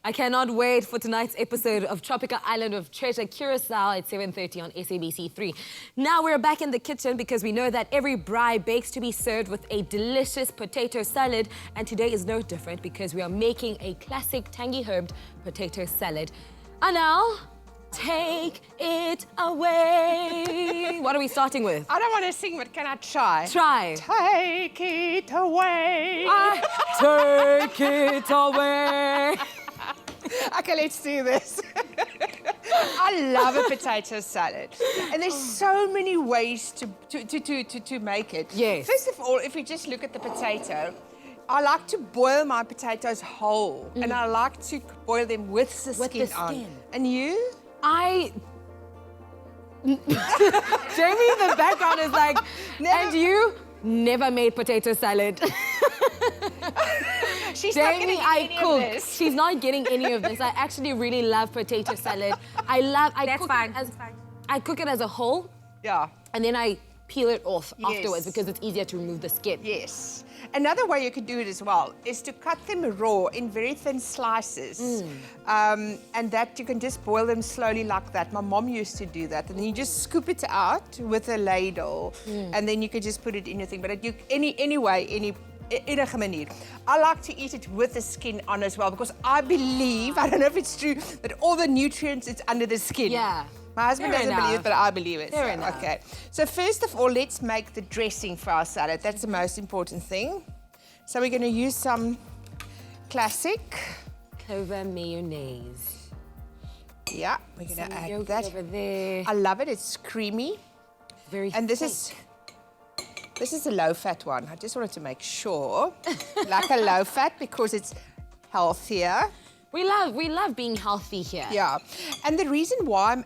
I cannot wait for tonight's episode of Tropical Island of Treasure Curacao at 7:30 on SABC3. Now we're back in the kitchen because we know that every bride bakes to be served with a delicious potato salad, and today is no different because we are making a classic tangy herbed potato salad. Anal, take it away. What are we starting with? I don't want to sing, but can I try? Try. Take it away. Take it away. Okay, let's do this. I love a potato salad. And there's so many ways to make it. Yes. First of all, if we just look at the potato, I like to boil my potatoes whole. And I like to boil them with the skin on. And you? Jamie in the background is like, and you never made potato salad. She's Jamie, not getting any of this. She's not getting any of this. I actually really love potato salad. I cook it as a whole. Yeah. And then I peel it off afterwards because it's easier to remove the skin. Yes. Another way you could do it as well is to cut them raw in very thin slices. And that you can just boil them slowly like that. My mom used to do that. And then you just scoop it out with a ladle. And then you could just put it in your thing. But enige manier. I like to eat it with the skin on as well because I believe, I don't know if it's true, that all the nutrients it's under the skin. Yeah. My husband doesn't believe it, but I believe it. Fair enough. Okay. So first of all, let's make the dressing for our salad. That's the most important thing. So we're going to use some classic Clover mayonnaise. Yeah, we're going to add that. Over there. I love it. It's creamy. Very And this is a low-fat one. I just wanted to make sure. Like a low-fat because it's healthier. We love being healthy here. Yeah, and the reason why I'm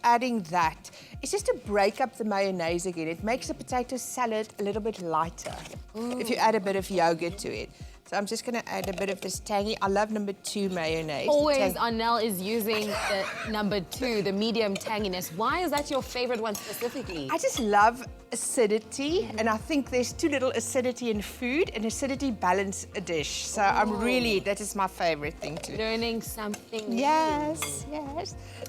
adding that is just to break up the mayonnaise again. It makes the potato salad a little bit lighter if you add a bit of yogurt to it. So I'm just going to add a bit of this tangy. I love number 2 mayonnaise. Always Arnell is using the number 2, the medium tanginess. Why is that your favorite one specifically? I just love acidity, and I think there's too little acidity in food, and acidity balance a dish. So that is my favorite thing to do. Learning something new. Yes.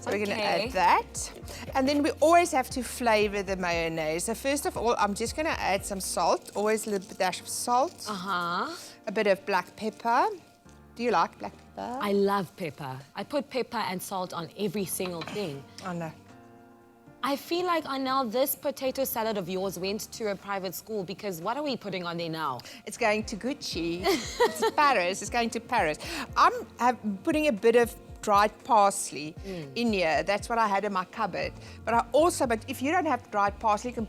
So we're going to add that. And then we always have to flavor the mayonnaise. So first of all, I'm just going to add some salt, always a little dash of salt. A bit of black pepper. Do you like black pepper? I love pepper. I put pepper and salt on every single thing. Oh, no. I feel like, Arnell, this potato salad of yours went to a private school because what are we putting on there now? It's going to Gucci. It's Paris. It's going to Paris. I'm putting a bit of dried parsley in here. That's what I had in my cupboard. But if you don't have dried parsley, you can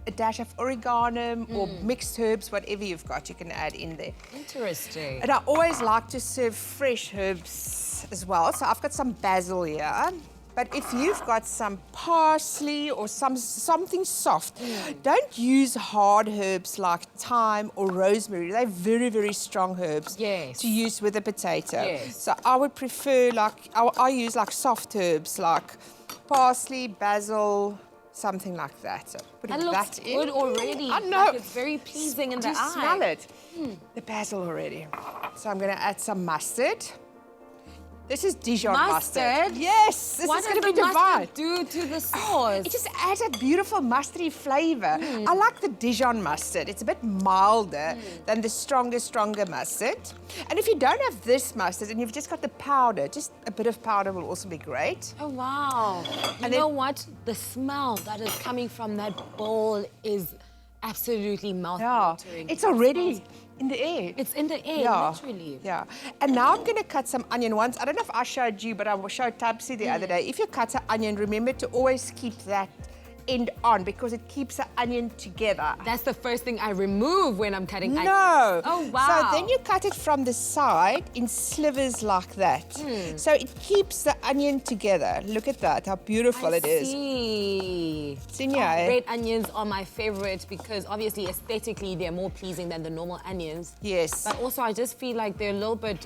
a dash of oregano or mixed herbs, whatever you've got, you can add in there. Interesting. And I always like to serve fresh herbs as well. So I've got some basil here. But if you've got some parsley or something soft, don't use hard herbs like thyme or rosemary. They're very, very strong herbs to use with a potato. Yes. So I would prefer I use soft herbs like parsley, basil, something like that. So putting that looks good already. I know. Like it's very pleasing in the eye. Do you smell it? The basil already. So I'm going to add some mustard. This is Dijon mustard. Yes, this is going to be divine. What does the mustard do to the sauce? It just adds a beautiful mustardy flavor. I like the Dijon mustard. It's a bit milder than the stronger mustard. And if you don't have this mustard and you've just got the powder, just a bit of powder will also be great. Oh, wow. You know what? The smell that is coming from that bowl is absolutely mouth-watering. It's already in the air. It's in the air, naturally. Yeah. And now I'm going to cut some onion once. I don't know if I showed you, but I showed Tabsi the other day. If you cut an onion, remember to always keep that end on because it keeps the onion together. That's the first thing I remove when I'm cutting onion. No. Oh, wow. So then you cut it from the side in slivers like that. So it keeps the onion together. Look at that, how beautiful it is. Red onions are my favorite because obviously aesthetically they're more pleasing than the normal onions. Yes. But also I just feel like they're a little bit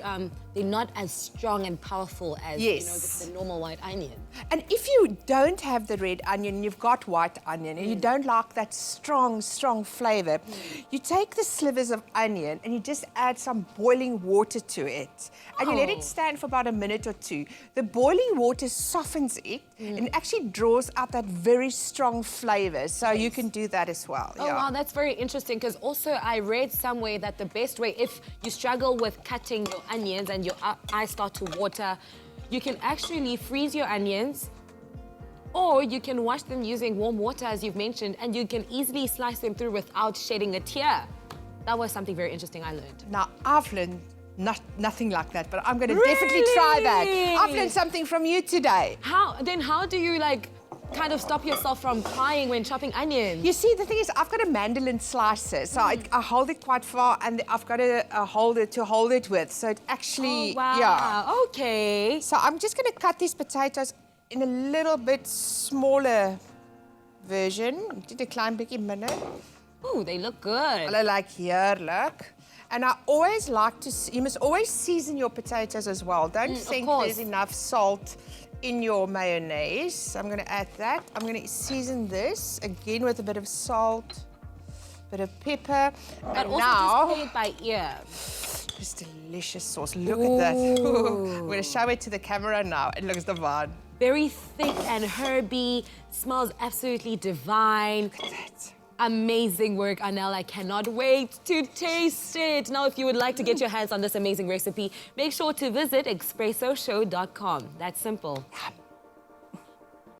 they're not as strong and powerful as Yes. the normal white onion. And if you don't have the red onion, you've got white onion, and you don't like that strong flavour, you take the slivers of onion and you just add some boiling water to it. And you let it stand for about a minute or two. The boiling water softens it and actually draws out that very strong flavour. So you can do that as well. Oh, wow, that's very interesting, because also I read somewhere that the best way, if you struggle with cutting your onions and your eyes start to water, you can actually freeze your onions, or you can wash them using warm water, as you've mentioned, and you can easily slice them through without shedding a tear. That was something very interesting I learned. Now, I've learned nothing like that, but I'm going to definitely try that. I've learned something from you today. How do you, like, kind of stop yourself from crying when chopping onions? You see, the thing is, I've got a mandolin slicer, so I hold it quite far, and I've got a holder to hold it with, so it actually, Okay. So I'm just going to cut these potatoes in a little bit smaller version. Dit 'n klein bietjie minder. Ooh, they look good. Hulle like heerlik. And I always like to, you must always season your potatoes as well. Don't think there's enough salt in your mayonnaise. I'm going to add that. I'm going to season this again with a bit of salt, bit of pepper. And also now, just play it by ear. this delicious sauce. Look at that. I'm going to show it to the camera now. It looks divine. Very thick and herby. Smells absolutely divine. Look at that. Amazing work, Anel. I cannot wait to taste it. Now, if you would like to get your hands on this amazing recipe, make sure to visit expressoshow.com. That's simple.